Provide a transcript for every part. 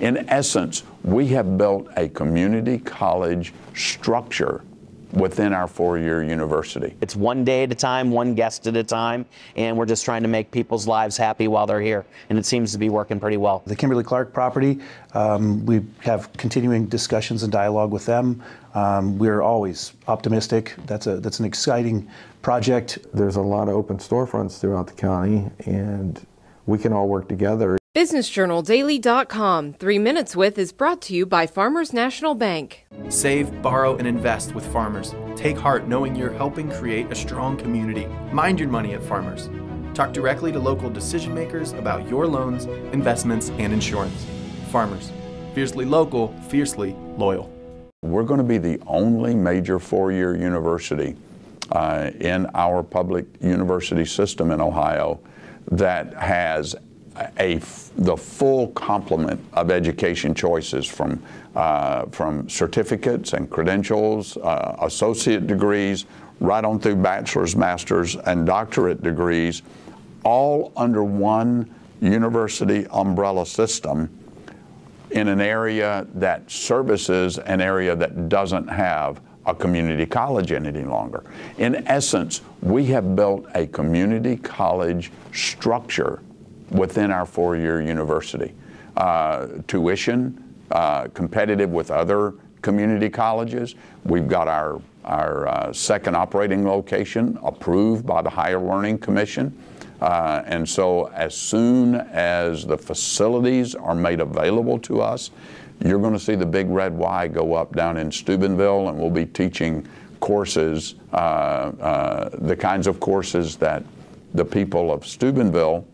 In essence, we have built a community college structure within our four-year university. It's one day at a time, one guest at a time, and we're just trying to make people's lives happy while they're here, and it seems to be working pretty well. The Kimberly-Clark property, we have continuing discussions and dialogue with them. We're always optimistic. That's an exciting project. There's a lot of open storefronts throughout the county, and we can all work together. BusinessJournalDaily.com 3 Minutes With is brought to you by Farmers National Bank. Save, borrow, and invest with Farmers. Take heart knowing you're helping create a strong community. Mind your money at Farmers. Talk directly to local decision makers about your loans, investments, and insurance. Farmers. Fiercely local, fiercely loyal. We're going to be the only major four-year university in our public university system in Ohio that has the full complement of education choices from certificates and credentials, associate degrees, right on through bachelor's, master's, and doctorate degrees, all under one university umbrella system in an area that services an area that doesn't have a community college in it any longer. In essence, we have built a community college structure within our four-year university. Tuition, competitive with other community colleges. We've got our second operating location approved by the Higher Learning Commission. And so as soon as the facilities are made available to us, you're going to see the big red Y go up down in Steubenville, and we'll be teaching courses, the kinds of courses that the people of Steubenville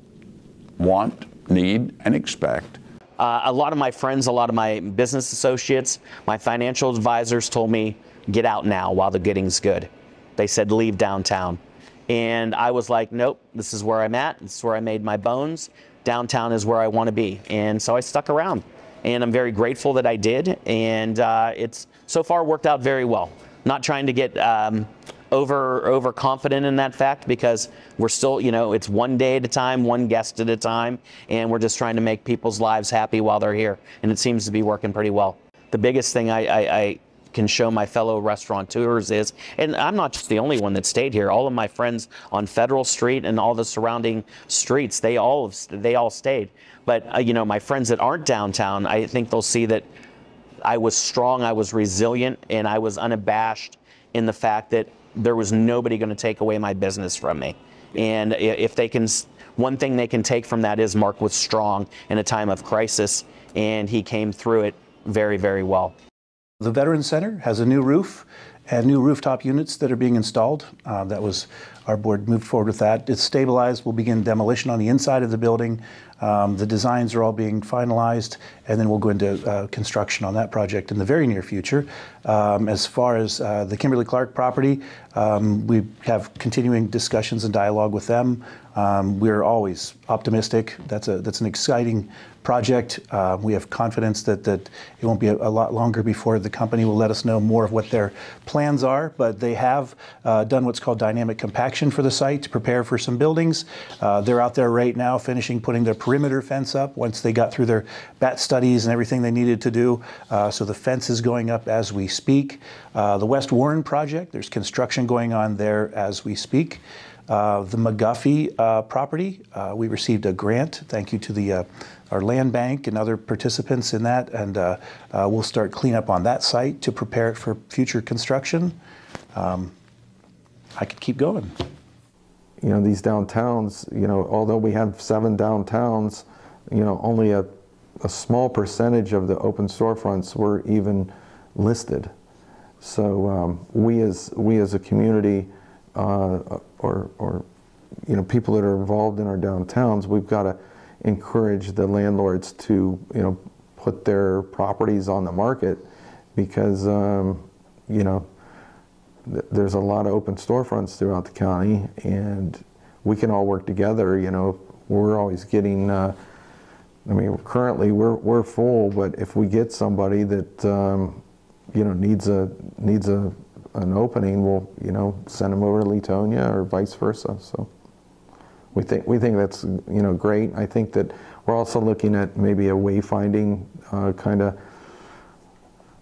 want, need, and expect. A lot of my friends, a lot of my business associates, my financial advisors told me, get out now while the getting's good. They said, leave downtown. And I was like, nope, this is where I'm at. This is where I made my bones. Downtown is where I want to be. And so I stuck around. And I'm very grateful that I did. And it's so far worked out very well. Not trying to get overconfident in that fact, because we're still, it's one day at a time, one guest at a time, and we're just trying to make people's lives happy while they're here, and it seems to be working pretty well. The biggest thing I can show my fellow restaurateurs is, and I'm not just the only one that stayed here, all of my friends on Federal Street and all the surrounding streets, they all stayed. But my friends that aren't downtown, I think they'll see that I was strong, I was resilient, and I was unabashed in the fact that there was nobody going to take away my business from me. And if they can, one thing they can take from that is Mark was strong in a time of crisis, and he came through it very, very well. The Veterans Center has a new roof and new rooftop units that are being installed. That was, our board moved forward with that. It's stabilized. We'll begin demolition on the inside of the building. The designs are all being finalized, and then we'll go into construction on that project in the very near future. As far as the Kimberly-Clark property, we have continuing discussions and dialogue with them. We're always optimistic. That's an exciting project. We have confidence that it won't be a lot longer before the company will let us know more of what their plans are, but they have done what's called dynamic compaction for the site to prepare for some buildings. They're out there right now finishing putting their perimeter fence up once they got through their bat studies and everything they needed to do. So the fence is going up as we speak. The West Warren project, there's construction going on there as we speak. The McGuffey property, we received a grant. Thank you to our land bank and other participants in that, and we'll start cleanup on that site to prepare it for future construction. I could keep going. These downtowns, although we have 7 downtowns, only a small percentage of the open storefronts were even listed. So we as a community, or people that are involved in our downtowns, we've got to encourage the landlords to put their properties on the market, because there's a lot of open storefronts throughout the county, and we can all work together. We're always getting currently we're full, but if we get somebody that needs an opening, we'll send them over to Latonia or vice versa. So we think that's great. I think that We're also looking at maybe a wayfinding kind of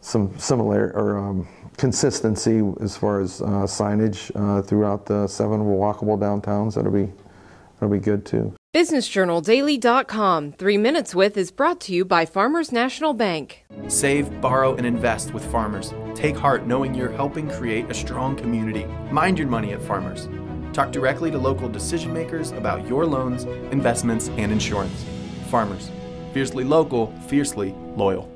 some similar or consistency as far as signage throughout the 7 walkable downtowns. That'll be good too. BusinessJournalDaily.com. 3 Minutes With is brought to you by Farmers National Bank. Save, borrow, and invest with Farmers. Take heart knowing you're helping create a strong community. Mind your money at Farmers. Talk directly to local decision makers about your loans, investments, and insurance. Farmers. Fiercely local, fiercely loyal.